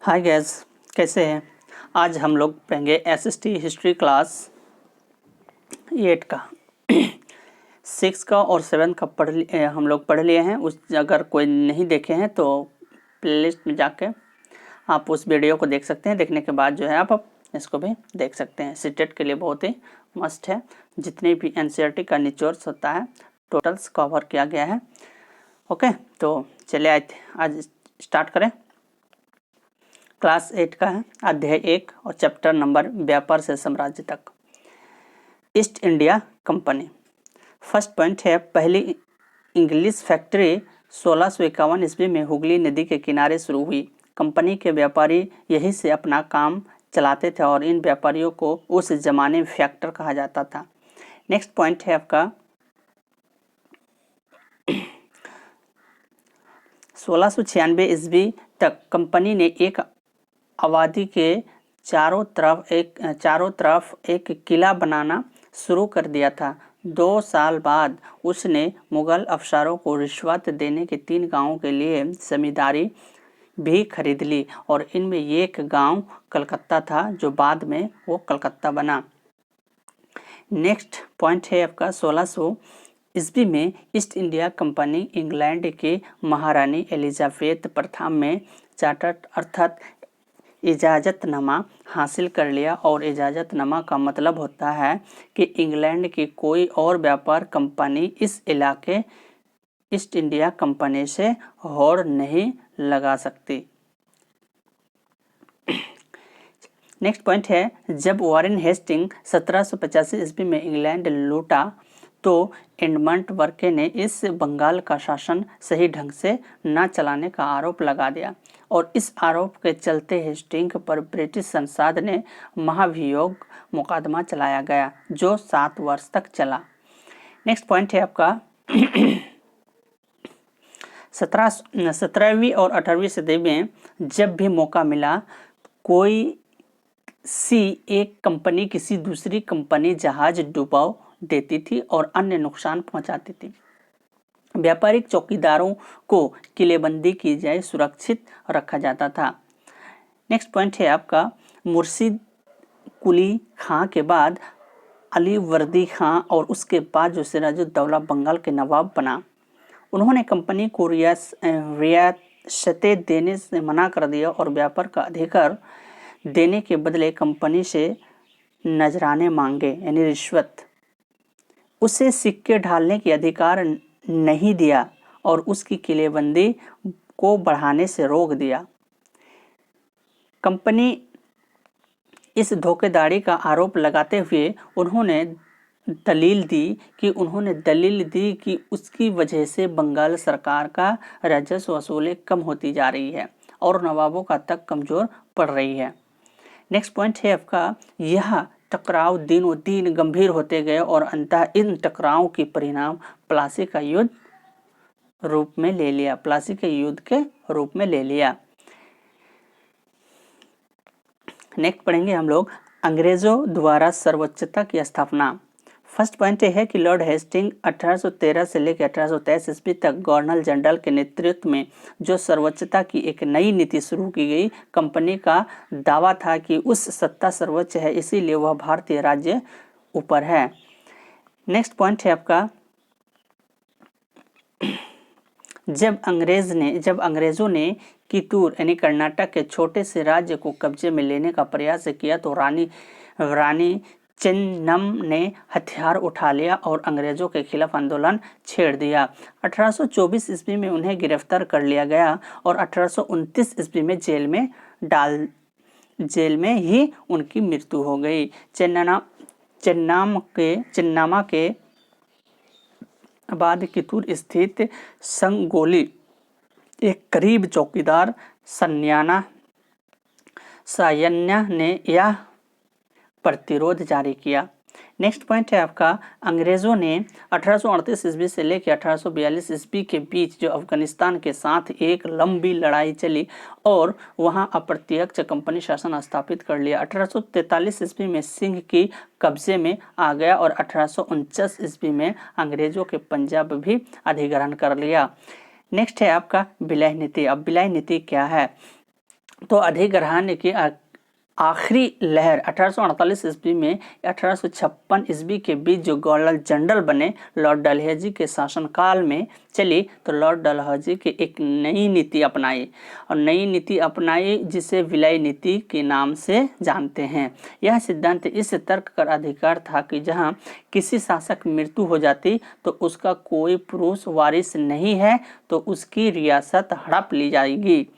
Hi guys, कैसे हैं। आज हम लोग पढ़ेंगे एसएसटी हिस्ट्री क्लास 8 का 6 का और 7 का हम लोग पढ़ लिए हैं। उस अगर कोई नहीं देखे हैं तो प्लेलिस्ट में जाके आप उस वीडियो को देख सकते हैं। देखने के बाद जो है आप इसको भी देख सकते हैं। सीटेट के लिए बहुत ही मस्ट है। जितने भी एनसीईआरटी का निचोड़ होता है टोटल्स कवर किया गया है। ओके, तो चलिए आज स्टार्ट करें। क्लास 8 का है, अध्याय 1 और चैप्टर नंबर व्यापार से साम्राज्य तक। East India company. First point है, पहली इंग्लिश फैक्ट्री 1651 ईस्वी में हुगली नदी के किनारे शुरू हुई। कंपनी के व्यापारी यहीं से अपना काम चलाते थे और इन व्यापारियों को उस जमाने में फैक्टर कहा जाता था। नेक्स्ट पॉइंट है आपका 1696 ईस्वी तक कंपनी ने एक आबादी के चारों तरफ एक किला बनाना शुरू कर दिया था। 2 साल बाद उसने मुगल अफसरों को रिश्वत देने के 3 गांवों के लिए जमींदारी भी खरीद ली और इनमें एक गांव कलकत्ता था जो बाद में वो कलकत्ता बना। नेक्स्ट पॉइंट है आपका 1600 ईस्वी में ईस्ट इंडिया कंपनी इंग्लैंड के महारानी एलिजाबेथ प्रथम में चार्टर्ड अर्थात इजाज़तनामा हासिल कर लिया। और इजाज़तनामा का मतलब होता है कि इंग्लैंड की कोई और व्यापार कंपनी इस इलाके ईस्ट इंडिया कंपनी से होड़ नहीं लगा सकती। नेक्स्ट पॉइंट है, जब वॉरेन हेस्टिंग 1785 ईस्वी में इंग्लैंड लूटा तो एडमंड बर्के ने इस बंगाल का शासन सही ढंग से न चलाने का आरोप लगा दिया और इस आरोप के चलते हेस्टिंग पर ब्रिटिश संसद ने महाभियोग मुकदमा चलाया गया जो 7 वर्ष तक चला। नेक्स्ट पॉइंट है आपका 17वीं और 18वीं सदी में जब भी मौका मिला कोई एक कंपनी किसी दूसरी कंपनी जहाज डुबा देती थी और अन्य नुकसान पहुंचाती थी। व्यापारिक चौकीदारों को किलेबंदी की जाए सुरक्षित रखा जाता था। नेक्स्ट पॉइंट है आपका मुर्शिद कुली खां के बाद अली वर्दी खां और उसके बाद जो सिराजुद्दौला बंगाल के नवाब बना। उन्होंने कंपनी को रियासतें देने से मना कर दिया और व्यापार का अधिकार देने के बदले कंपनी से नजराने मांगे यानी रिश्वत। उसे सिक्के ढालने के अधिकार नहीं दिया और उसकी किलेबंदी को बढ़ाने से रोक दिया। कंपनी इस धोखेधड़ी का आरोप लगाते हुए उन्होंने दलील दी कि उसकी वजह से बंगाल सरकार का राजस्व वसूली कम होती जा रही है और नवाबों का तक कमजोर पड़ रही है। नेक्स्ट पॉइंट है आपका, यह टकराव दिनों दिन गंभीर होते गए और अंततः इन टकरावों के परिणाम प्लासी के युद्ध के रूप में ले लिया। नेक्स्ट पढ़ेंगे हम लोग अंग्रेजों द्वारा सर्वोच्चता की स्थापना। फर्स्ट पॉइंट है कि लॉर्ड हेस्टिंग 1813 से लेकर 1823 ईस्वी तक गवर्नर जनरल के नेतृत्व में जो सर्वोच्चता की एक नई नीति शुरू की गई। कंपनी का दावा था कि उस सत्ता सर्वोच्च है, इसीलिए वह भारतीय राज्य ऊपर है। नेक्स्ट पॉइंट है आपका, जब अंग्रेजों ने कितूर यानी कर्नाटक के छोटे से राज्य को कब्जे में लेने का प्रयास किया तो रानी चेन्नम ने हथियार उठा लिया और अंग्रेजों के खिलाफ आंदोलन छेड़ दिया। 1824 ईस्वी में उन्हें गिरफ्तार कर लिया गया और 1829 ईस्वी में जेल में ही उनकी मृत्यु हो गई। चेन्नामा के बाद कितूर स्थित संगोली एक करीब चौकीदार सायन्या ने यह प्रतिरोध जारी किया। नेक्स्ट पॉइंट है आपका, अंग्रेजों ने 1838 ईस्वी से लेकर 1842 ईस्वी के बीच जो अफगानिस्तान के साथ एक लंबी लड़ाई चली और वहां अप्रत्यक्ष कंपनी शासन स्थापित कर लिया। 1843 ईस्वी में सिंह की कब्जे में आ गया और 1849 ईस्वी में अंग्रेजों के पंजाब भी अधिग्रहण कर लिया। नेक्स्ट है आपका विलय नीति। अब विलय नीति क्या है? तो अधिग्रहण की आखिरी लहर 1848 ईस्वी में 1856 ईस्वी के बीच जो गवर्नर जनरल बने लॉर्ड डलहौजी के शासनकाल में चली, तो लॉर्ड डलहौजी की एक नई नीति अपनाई और नई नीति अपनाई जिसे विलय नीति के नाम से जानते हैं। यह सिद्धांत इस तर्क का अधिकार था कि जहां किसी शासक मृत्यु हो जाती तो उसका कोई पुरुष वारिस नहीं है तो उसकी रियासत हड़प ली जाएगी।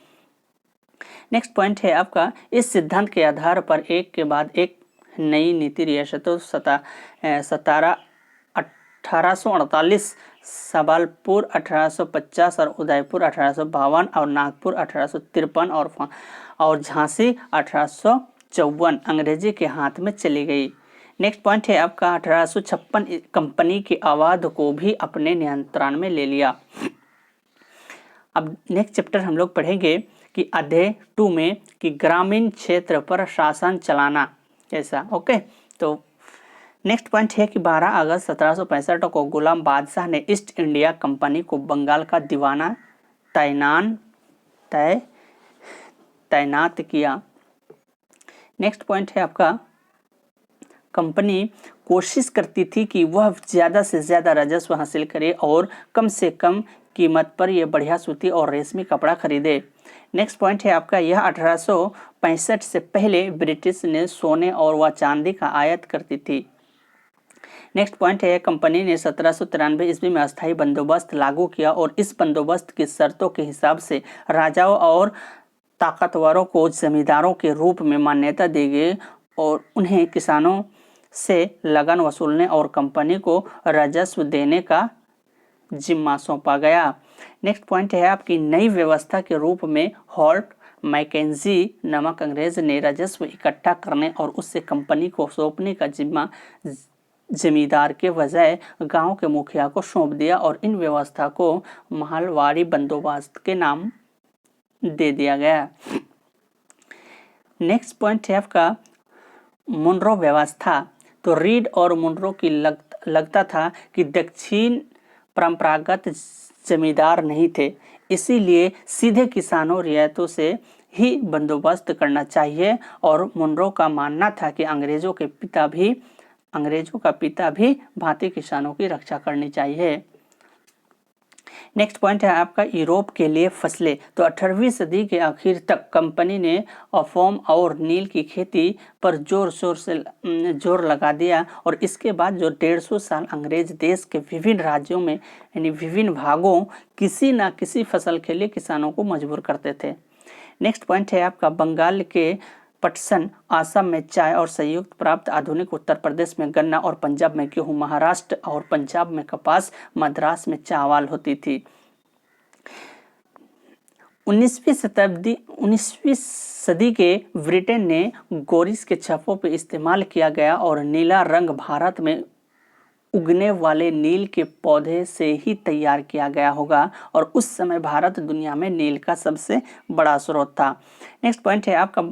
नेक्स्ट पॉइंट है आपका, इस सिद्धांत के आधार पर एक के बाद एक नई नीति रियासतों 1848, सबालपुर 1850 और उदयपुर 1852 और नागपुर 1853 और झांसी 1854 अंग्रेजी के हाथ में चली गई। नेक्स्ट पॉइंट है आपका 1856 कंपनी की अवध को भी अपने नियंत्रण में ले लिया। अब नेक्स्ट चैप्टर हम लोग पढ़ेंगे कि अध्याय 2 में कि ग्रामीण क्षेत्र पर शासन चलाना कैसा। ओके, तो नेक्स्ट पॉइंट है कि 12 अगस्त 1765 को गुलाम बादशाह ने ईस्ट इंडिया कंपनी को बंगाल का दीवाना तैनात किया। नेक्स्ट पॉइंट है आपका, कंपनी कोशिश करती थी कि वह ज़्यादा से ज़्यादा राजस्व हासिल करे और कम से कम कीमत पर यह बढ़िया सूती और रेशमी कपड़ा खरीदे। नेक्स्ट पॉइंट है आपका, यह 1865 से पहले ब्रिटिश ने सोने और व चांदी का आयात करती थी। नेक्स्ट पॉइंट है, कंपनी ने 1793 ईस्वी में अस्थायी बंदोबस्त लागू किया और इस बंदोबस्त की शर्तों के हिसाब से राजाओं और ताकतवरों को जमींदारों के रूप में मान्यता दी गई और उन्हें किसानों से लगन वसूलने और कंपनी को राजस्व देने का जिम्मा सौंपा गया। नेक्स्ट पॉइंट है आपकी, नई व्यवस्था के रूप में हॉल्ट मैकेंजी नामक अंग्रेज ने राजस्व इकट्ठा करने और उससे कंपनी को सौंपने का जिम्मा जमींदार के बजाय गांव के मुखिया को सौंप दिया और इन व्यवस्था को महलवाड़ी बंदोबस्त के नाम दे दिया गया। नेक्स्ट पॉइंट है आपका, मुनरो व्यवस्था। तो रीड और मुनरो की लगता था कि दक्षिण परंपरागत जमींदार नहीं थे, इसीलिए सीधे किसानों रियायतों से ही बंदोबस्त करना चाहिए और मुनरो का मानना था कि अंग्रेजों का पिता भी भांति किसानों की रक्षा करनी चाहिए। नेक्स्ट पॉइंट है आपका, यूरोप के लिए फसलें। तो 18वीं सदी के आखिर तक कंपनी ने अफीम और नील की खेती पर जोर लगा दिया और इसके बाद जो 150 साल अंग्रेज देश के विभिन्न राज्यों में यानी विभिन्न भागों किसी न किसी फसल के लिए किसानों को मजबूर करते थे। नेक्स्ट पॉइंट है आपका, बंगाल के पटसन, आसाम में चाय और संयुक्त प्राप्त आधुनिक उत्तर प्रदेश में गन्ना और पंजाब में गेहूं, महाराष्ट्र और पंजाब में कपास, मद्रास में चावल होती थी। 19वीं सदी के ब्रिटेन ने गोरिस के छप्पों पर इस्तेमाल किया गया और नीला रंग भारत में उगने वाले नील के पौधे से ही तैयार किया गया होगा और उस समय भारत दुनिया में नील का सबसे बड़ा स्रोत था। नेक्स्ट पॉइंट है आपका,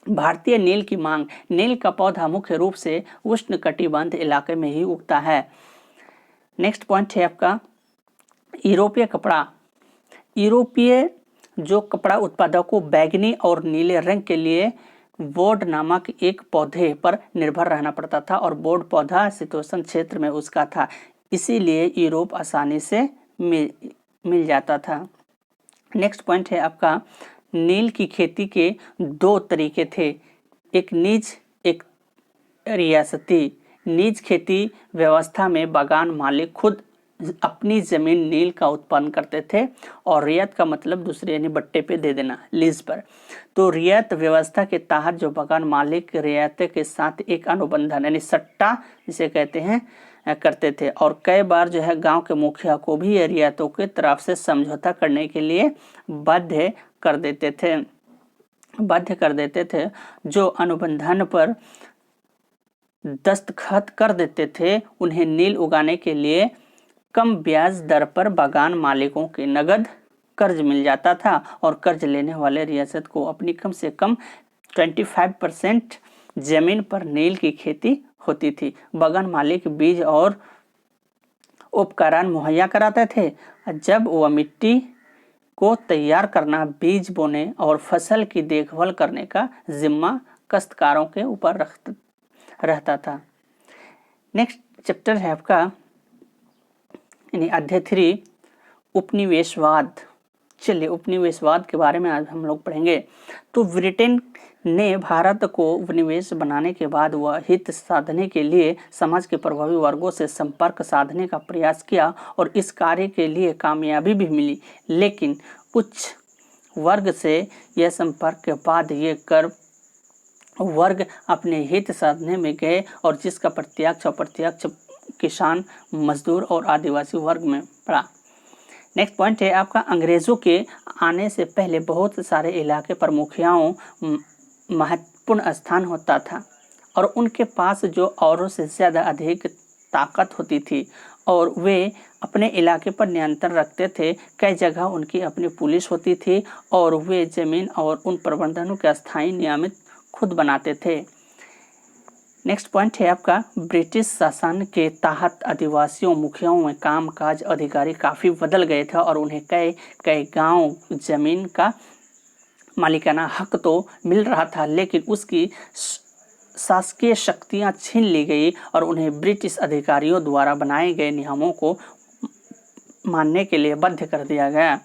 भारतीय नील की मांग। नील का पौधा मुख्य रूप से उष्णकटिबंधीय इलाके में ही उगता है। नेक्स्ट पॉइंट है आपका, यूरोपीय कपड़ा। यूरोपीय जो कपड़ा उत्पादकों बैगनी और नीले रंग के लिए बोर्ड नामक एक पौधे पर निर्भर रहना पड़ता था और बोर्ड पौधा शीतोष्ण क्षेत्र में उसका था, इसीलिए यूरोप आसानी से मिल जाता था। नेक्स्ट पॉइंट है आपका, नील की खेती के 2 तरीके थे, एक निज एक रियासती। निज खेती व्यवस्था में बागान मालिक खुद अपनी जमीन नील का उत्पन्न करते थे और रियायत का मतलब दूसरे यानी बट्टे पे दे देना, लीज पर। तो रियायत व्यवस्था के तहत जो बागान मालिक रियायत के साथ एक अनुबंधन यानी सट्टा जिसे कहते हैं करते थे और कई बार जो है गांव के मुखिया को भी रियायतों के तरफ से समझौता करने के लिए बाध्य कर देते थे। जो अनुबंधन पर दस्तखत कर देते थे उन्हें नील उगाने के लिए कम ब्याज दर पर बागान मालिकों के नगद कर्ज मिल जाता था और कर्ज लेने वाले रियासत को अपनी कम से कम 25% जमीन पर नील की खेती होती थी। बागान मालिक बीज और उपकरण मुहैया कराते थे। जब वह मिट्टी को तैयार करना, बीज बोने और फसल की देखभाल करने का जिम्मा काश्तकारों के ऊपर रहता था। नेक्स्ट चैप्टर है आपका यानी अध्याय 3 उपनिवेशवाद। चलिए उपनिवेशवाद के बारे में आज हम लोग पढ़ेंगे। तो ब्रिटेन ने भारत को उपनिवेश बनाने के बाद वह हित साधने के लिए समाज के प्रभावी वर्गों से संपर्क साधने का प्रयास किया और इस कार्य के लिए कामयाबी भी मिली, लेकिन कुछ वर्ग से यह संपर्क के बाद ये कर वर्ग अपने हित साधने में गए और जिसका प्रत्यक्ष अप्रत्यक्ष किसान, मजदूर और आदिवासी वर्ग में पड़ा। नेक्स्ट पॉइंट है आपका अंग्रेजों के आने से पहले बहुत सारे इलाके पर मुखियाओं महत्वपूर्ण स्थान होता था और उनके पास जो औरों से ज़्यादा अधिक ताकत होती थी और वे अपने इलाके पर नियंत्रण रखते थे। कई जगह उनकी अपनी पुलिस होती थी और वे जमीन और उन प्रबंधनों के स्थायी नियमित खुद बनाते थे। नेक्स्ट पॉइंट है आपका ब्रिटिश शासन के तहत आदिवासियों मुखियाओं में कामकाज अधिकारी काफ़ी बदल गए थे और उन्हें कई गांव जमीन का मालिकाना हक तो मिल रहा था, लेकिन उसकी शासकीय शक्तियां छीन ली गई और उन्हें ब्रिटिश अधिकारियों द्वारा बनाए गए नियमों को मानने के लिए बाध्य कर दिया गया।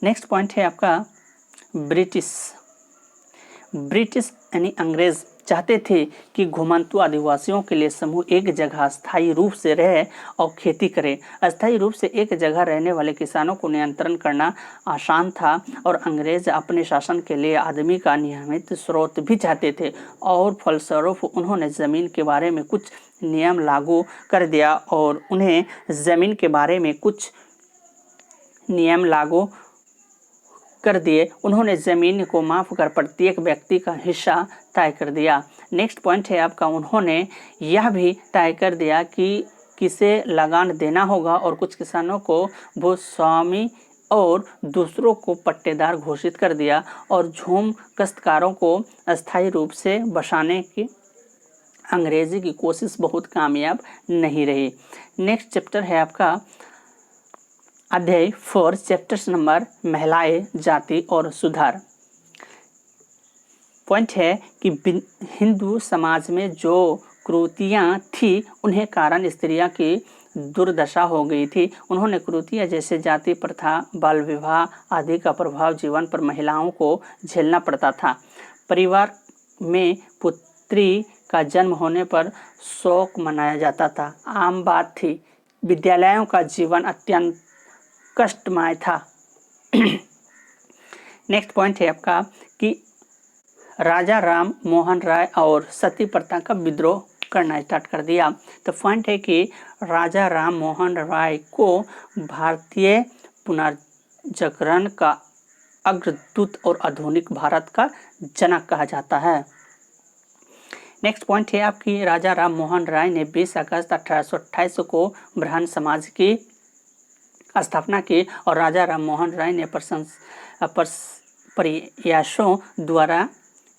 नेक्स्ट पॉइंट है आपका ब्रिटिश यानी अंग्रेज चाहते थे कि घुमंतु आदिवासियों के लिए समूह एक जगह स्थायी रूप से रहे और खेती करे। अस्थायी रूप से एक जगह रहने वाले किसानों को नियंत्रण करना आसान था और अंग्रेज अपने शासन के लिए आदमी का नियमित स्रोत भी चाहते थे और फलस्वरूप उन्होंने ज़मीन के बारे में कुछ नियम लागू कर दिया और उन्हें ज़मीन के बारे में कुछ नियम लागू कर दिए। उन्होंने ज़मीन को माफ कर प्रत्येक व्यक्ति का हिस्सा तय कर दिया। नेक्स्ट पॉइंट है आपका उन्होंने यह भी तय कर दिया कि किसे लगान देना होगा और कुछ किसानों को भूस्वामी और दूसरों को पट्टेदार घोषित कर दिया और झूम काश्तकारों को अस्थायी रूप से बसाने की अंग्रेजी की कोशिश बहुत कामयाब नहीं रही। नेक्स्ट चैप्टर है आपका अध्याय 4 चैप्टर्स नंबर महिलाएं, जाति और सुधार। पॉइंट है कि हिंदू समाज में जो कुरीतियाँ थी उन्हें कारण स्त्रियां की दुर्दशा हो गई थी। उन्होंने कुरीतियाँ जैसे जाति प्रथा, बाल विवाह आदि का प्रभाव जीवन पर महिलाओं को झेलना पड़ता था। परिवार में पुत्री का जन्म होने पर शोक मनाया जाता था, आम बात थी। विद्यालयों का जीवन अत्यंत कष्टमय था। नेक्स्ट पॉइंट है आपका कि राजा राम मोहन राय और सती प्रथा का विद्रोह करना स्टार्ट कर दिया। तो पॉइंट है कि राजा राम मोहन राय को भारतीय पुनर्जागरण का अग्रदूत और आधुनिक भारत का जनक कहा जाता है। नेक्स्ट पॉइंट है आपकी राजा राम मोहन राय ने 20 अगस्त 1828 को ब्राह्मण समाज की स्थापना की और राजा राम मोहन राय ने प्रयासों द्वारा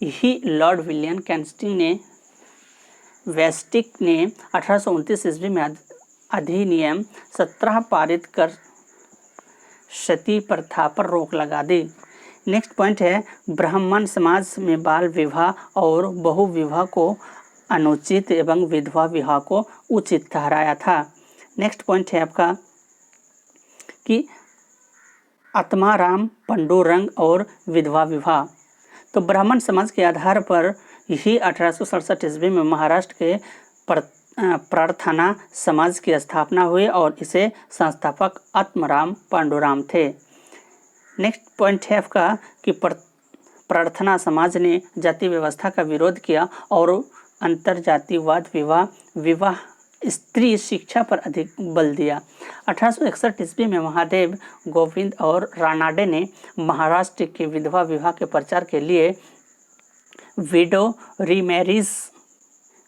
ही लॉर्ड विलियम वेस्टिक ने 1829 ईस्वी में अधिनियम 17 पारित कर सती प्रथा पर रोक लगा दी। नेक्स्ट पॉइंट है ब्राह्मण समाज में बाल विवाह और बहु विवाह को अनुचित एवं विधवा विवाह को उचित ठहराया था। नेक्स्ट पॉइंट है आपका कि आत्माराम पांडुरंग और विधवा विवाह। तो ब्राह्मण समाज के आधार पर ही 1867 ईस्वी में महाराष्ट्र के प्रार्थना समाज की स्थापना हुई और इसे संस्थापक आत्माराम पांडुरंग थे। नेक्स्ट पॉइंट है आपका कि प्रार्थना समाज ने जाति व्यवस्था का विरोध किया और अंतरजातिवाद विवाह स्त्री शिक्षा पर अधिक बल दिया। 1861 ईस्वी में महादेव गोविंद और रानाडे ने महाराष्ट्र के विधवा विवाह के प्रचार के लिए विडो रीमैरिज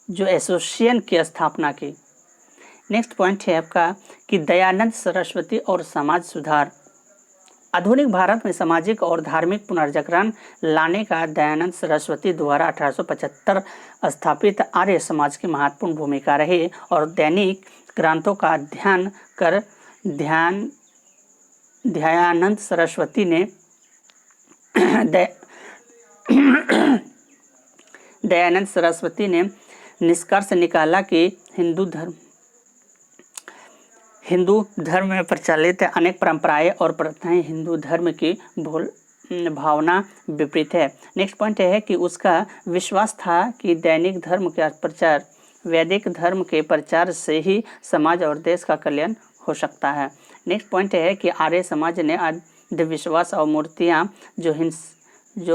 जो एसोसिएशन की स्थापना की। नेक्स्ट पॉइंट है आपका कि दयानंद सरस्वती और समाज सुधार। आधुनिक भारत में सामाजिक और धार्मिक पुनर्जागरण लाने का दयानंद सरस्वती द्वारा 1875 स्थापित आर्य समाज की महत्वपूर्ण भूमिका रही और दैनिक ग्रंथों का अध्ययन कर दयानंद सरस्वती ने दयानंद सरस्वती ने निष्कर्ष निकाला कि हिंदू धर्म में प्रचलित अनेक परंपराएं और प्रथाएं हिंदू धर्म की भावना विपरीत है। नेक्स्ट पॉइंट है कि उसका विश्वास था कि दैनिक धर्म का प्रचार वैदिक धर्म के प्रचार से ही समाज और देश का कल्याण हो सकता है। नेक्स्ट पॉइंट है कि आर्य समाज ने अंधविश्वास और मूर्तियाँ जो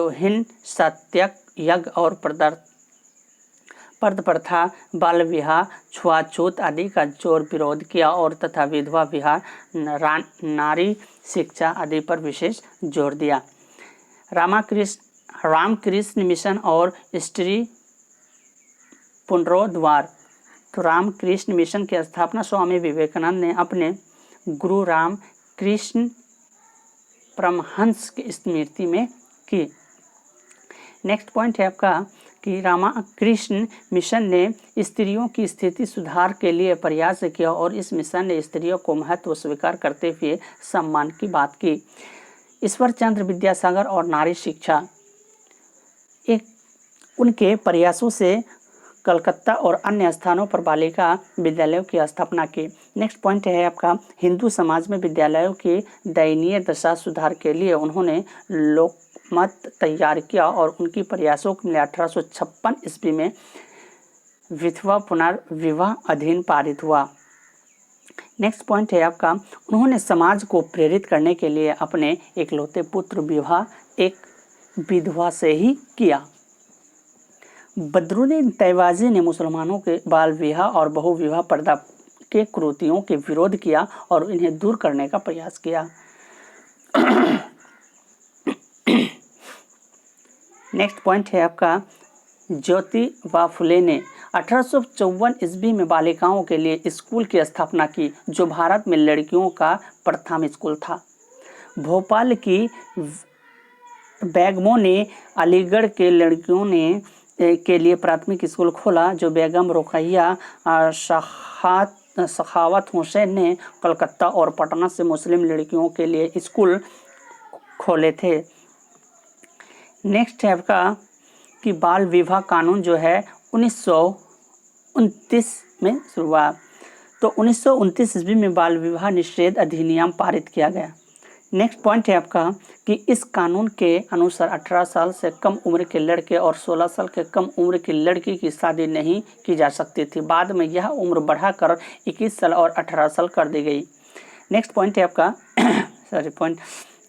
हिंसात्मक यज्ञ और पर्द प्रथा, बाल विवाह, छुआछूत आदि का जोर विरोध किया और तथा विधवा विवाह, नारी शिक्षा आदि पर विशेष जोर दिया। रामकृष्ण मिशन और स्त्री पुनरुद्धार। तो रामकृष्ण मिशन की स्थापना स्वामी विवेकानंद ने अपने गुरु रामकृष्ण परमहंस की स्मृति में की। नेक्स्ट पॉइंट है आपका कि रामकृष्ण मिशन ने स्त्रियों की स्थिति सुधार के लिए प्रयास किया और इस मिशन ने स्त्रियों को महत्व स्वीकार करते हुए सम्मान की बात की। ईश्वर चंद्र विद्यासागर और नारी शिक्षा, उनके प्रयासों से कलकत्ता और अन्य स्थानों पर बालिका विद्यालयों की स्थापना की। नेक्स्ट पॉइंट है आपका हिंदू समाज में विद्यालयों की दयनीय दशा सुधार के लिए उन्होंने लोकमत तैयार किया और उनकी प्रयासों के लिए 1856 ईस्वी में विधवा पुनर्विवाह अधिनियम पारित हुआ। नेक्स्ट पॉइंट है आपका उन्होंने समाज को प्रेरित करने के लिए अपने इकलौते पुत्र विवाह एक विधवा से ही किया। बदरुद्दीन तैयबाजी ने मुसलमानों के बाल विवाह और बहुविवाह पर्दा के कुरीतियों के विरोध किया और इन्हें दूर करने का प्रयास किया। नेक्स्ट पॉइंट है आपका ज्योतिबा फुले ने 1854 ईस्वी में बालिकाओं के लिए स्कूल की स्थापना की जो भारत में लड़कियों का प्रथम स्कूल था। भोपाल की बेगमों ने अलीगढ़ के लड़कियों के लिए प्राथमिक स्कूल खोला जो बेगम रुकैया सखावत हुसैन ने कलकत्ता और पटना से मुस्लिम लड़कियों के लिए स्कूल खोले थे। नेक्स्ट है आपका कि बाल विवाह कानून जो है 1929 में शुरू हुआ। तो 1929 ईस्वी में बाल विवाह निषेध अधिनियम पारित किया गया। नेक्स्ट पॉइंट है आपका कि इस कानून के अनुसार 18 साल से कम उम्र के लड़के और 16 साल के कम उम्र की लड़की की शादी नहीं की जा सकती थी। बाद में यह उम्र बढ़ाकर 21 साल और 18 साल कर दी गई। नेक्स्ट पॉइंट है आपका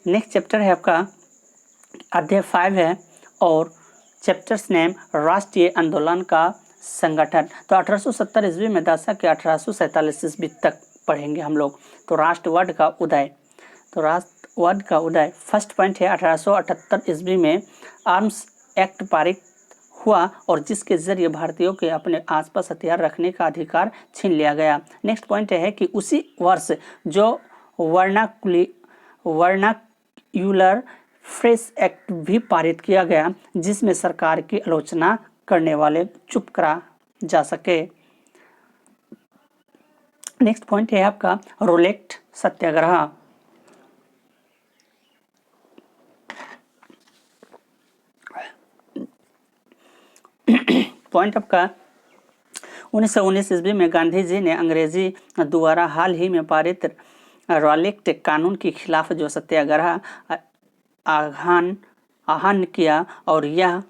नेक्स्ट चैप्टर है आपका अध्याय 5 है और चैप्टर्स नेम राष्ट्रीय आंदोलन का संगठन। तो 1870 ईस्वी में दशा के 1847 ईस्वी तक पढ़ेंगे हम लोग। तो राष्ट्रवाद का उदय। तो राष्ट्रवाद का उदय फर्स्ट पॉइंट है 1878 ईस्वी में आर्म्स एक्ट पारित हुआ और जिसके जरिए भारतीयों के अपने आसपास हथियार रखने का अधिकार छीन लिया गया। नेक्स्ट पॉइंट है कि उसी वर्ष जो वर्नाक्यूलर फ्रेश एक्ट भी पारित किया गया जिसमें सरकार की आलोचना करने वाले चुप करा जा सके। नेक्स्ट पॉइंट है आपका रोलेट सत्याग्रह। पॉइंट आपका 1919 ईस्वी में गांधी जी ने अंग्रेजी द्वारा हाल ही में पारित रॉलेट कानून के खिलाफ जो सत्याग्रह आह्वान किया और यह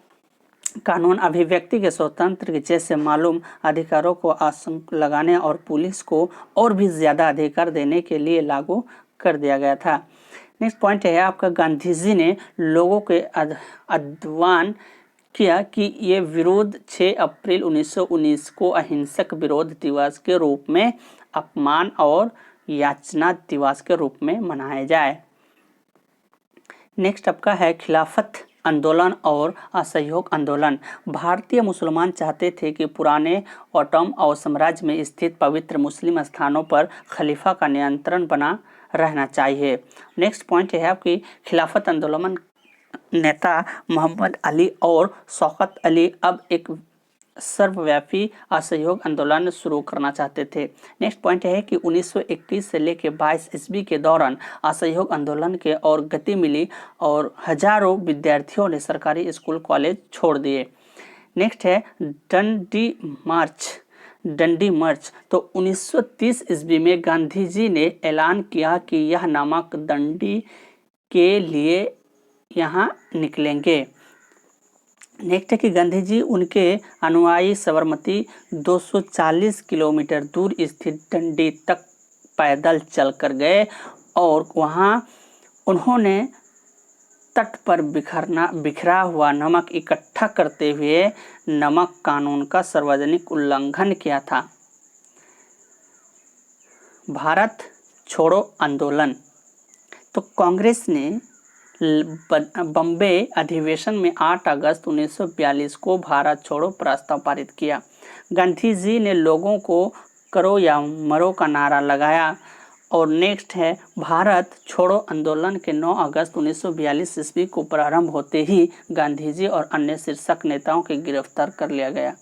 कानून अभिव्यक्ति के स्वतंत्र के जैसे मालूम अधिकारों को आशंक लगाने और पुलिस को और भी ज़्यादा अधिकार देने के लिए लागू कर दिया गया था। नेक्स्ट पॉइंट है आपका गांधी जी ने लोगों के आह्वान किया कि ये विरोध 6 अप्रैल 1919 को अहिंसक विरोध दिवस के रूप में अपमान और याचना दिवस के रूप में मनाया जाए। नेक्स्ट आपका है खिलाफत आंदोलन और असहयोग आंदोलन। भारतीय मुसलमान चाहते थे कि पुराने ओटोमन और साम्राज्य में स्थित पवित्र मुस्लिम स्थानों पर खलीफा का नियंत्रण बना रहना चाहिए। नेक्स्ट पॉइंट है आपकी खिलाफत आंदोलन नेता मोहम्मद अली और शौकत अली अब एक सर्वव्यापी असहयोग आंदोलन शुरू करना चाहते थे। नेक्स्ट पॉइंट है कि 1921 से लेकर 22 ईस्वी के दौरान असहयोग आंदोलन के और गति मिली और हजारों विद्यार्थियों ने सरकारी स्कूल कॉलेज छोड़ दिए। नेक्स्ट है डंडी मार्च। तो 1930 ईस्वी में गांधी जी ने ऐलान किया कि यह नमक दंडी के लिए यहाँ निकलेंगे। नेक्स्ट है कि गांधी जी उनके अनुयायी साबरमती 240 किलोमीटर दूर स्थित डंडी तक पैदल चलकर गए और वहाँ उन्होंने तट पर बिखरा हुआ नमक इकट्ठा करते हुए नमक कानून का सार्वजनिक उल्लंघन किया था। भारत छोड़ो आंदोलन। तो कांग्रेस ने बम्बे अधिवेशन में 8 अगस्त 1942 को भारत छोड़ो प्रस्ताव पारित किया। गांधी जी ने लोगों को करो या मरो का नारा लगाया। और नेक्स्ट है भारत छोड़ो आंदोलन के 9 अगस्त 1942 ईस्वी को प्रारंभ होते ही गांधी जी और अन्य शीर्षक नेताओं के गिरफ्तार कर लिया गया।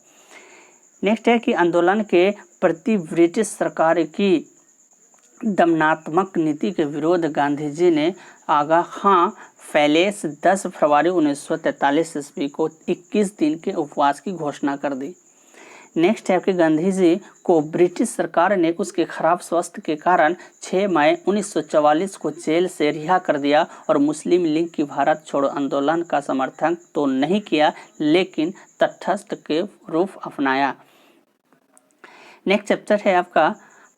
नेक्स्ट है कि आंदोलन के प्रति ब्रिटिश सरकार की दमनात्मक नीति के विरोध गांधी जी ने आगा खां पैलेस 10 फरवरी 1943 ईस्वी को 21 दिन के उपवास की घोषणा कर दी। नेक्स्ट है कि गांधी जी को ब्रिटिश सरकार ने उसके खराब स्वास्थ्य के कारण 6 मई 1944 को जेल से रिहा कर दिया और मुस्लिम लीग की भारत छोड़ो आंदोलन का समर्थन तो नहीं किया लेकिन तटस्थ के रूप अपनाया। नेक्स्ट चैप्टर है आपका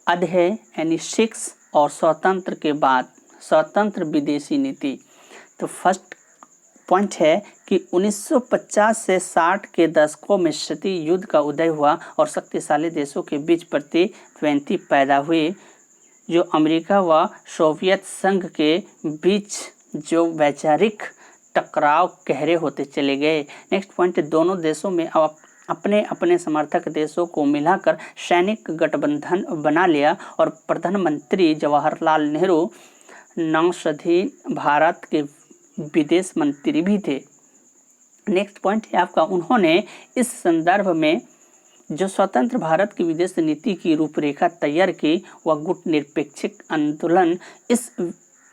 अध्याय यानी 6 और स्वतंत्र के बाद स्वतंत्र विदेशी नीति। तो फर्स्ट पॉइंट है कि 1950 से 60 के दशकों में शीतल युद्ध का उदय हुआ और शक्तिशाली देशों के बीच प्रतिद्वंदी पैदा हुई। जो अमेरिका व सोवियत संघ के बीच जो वैचारिक टकराव गहरे होते चले गए। नेक्स्ट पॉइंट, दोनों देशों में अपने अपने समर्थक देशों को मिलाकर सैनिक गठबंधन बना लिया और प्रधानमंत्री जवाहरलाल नेहरू नौसैनिक भारत के विदेश मंत्री भी थे। नेक्स्ट पॉइंट है आपका, उन्होंने इस संदर्भ में जो स्वतंत्र भारत की विदेश नीति की रूपरेखा तैयार की वह गुटनिरपेक्ष आंदोलन इस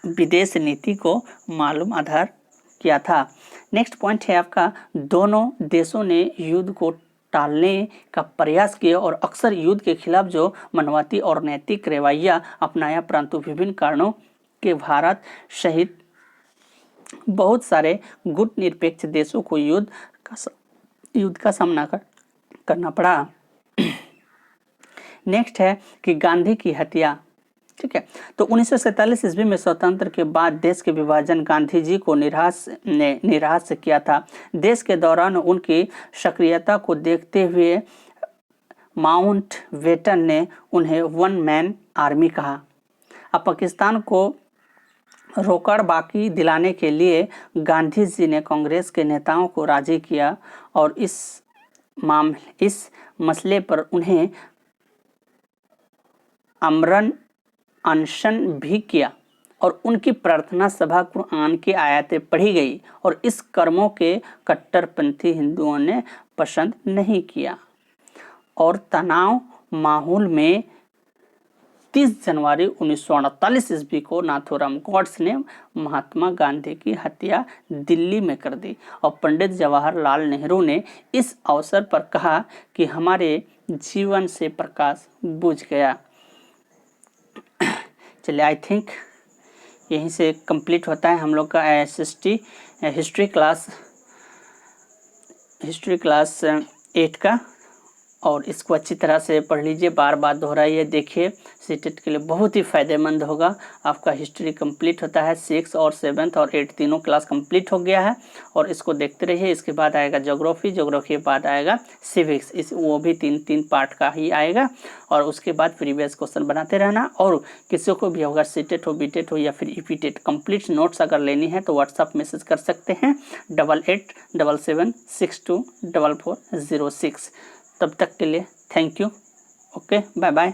विदेश नीति को मालूम आधार किया था। नेक्स्ट पॉइंट है आपका, दोनों देशों ने युद्ध को टालने का प्रयास किया और अक्सर युद्ध के खिलाफ जो मानवतावादी और नैतिक रवैया अपनाया, परंतु विभिन्न कारणों के भारत सहित बहुत सारे गुटनिरपेक्ष देशों को युद्ध का सामना करना पड़ा। नेक्स्ट है कि गांधी की हत्या। ठीक है, तो 1947 ईस्वी में स्वतंत्र के बाद देश के विभाजन गांधी जी को निराश किया था। देश के दौरान उनकी सक्रियता को देखते हुए माउंटबेटन ने उन्हें वन मैन आर्मी कहा। अब पाकिस्तान को रोकड़ बाकी दिलाने के लिए गांधी जी ने कांग्रेस के नेताओं को राजी किया और इस मसले पर उन्हें आमरण अनशन भी किया और उनकी प्रार्थना सभा कुरान की आयतें पढ़ी गई और इस कर्मों के कट्टरपंथी हिंदुओं ने पसंद नहीं किया और तनाव माहौल में 30 जनवरी 1948 ईस्वी को नाथूराम गोडसे ने महात्मा गांधी की हत्या दिल्ली में कर दी और पंडित जवाहरलाल नेहरू ने इस अवसर पर कहा कि हमारे जीवन से प्रकाश बुझ गया। चलिए, आई थिंक यहीं से कंप्लीट होता है हम लोग का हिस्ट्री क्लास 8 का, और इसको अच्छी तरह से पढ़ लीजिए, बार बार दोहराइए, देखिए, सीटेट के लिए बहुत ही फ़ायदेमंद होगा। आपका हिस्ट्री कंप्लीट होता है, 6 और 7 और 8 तीनों क्लास कंप्लीट हो गया है और इसको देखते रहिए। इसके बाद आएगा ज्योग्राफी के बाद आएगा सिविक्स, वो भी 3 पार्ट का ही आएगा और उसके बाद प्रीवियस क्वेश्चन बनाते रहना। और किसी को भी अगर सीटेट हो, बीटेट हो या फिर ईपीटेट कंप्लीट नोट्स अगर लेनी है तो व्हाट्सअप मैसेज कर सकते हैं 8877624406। तब तक के लिए thank you. Okay, bye bye.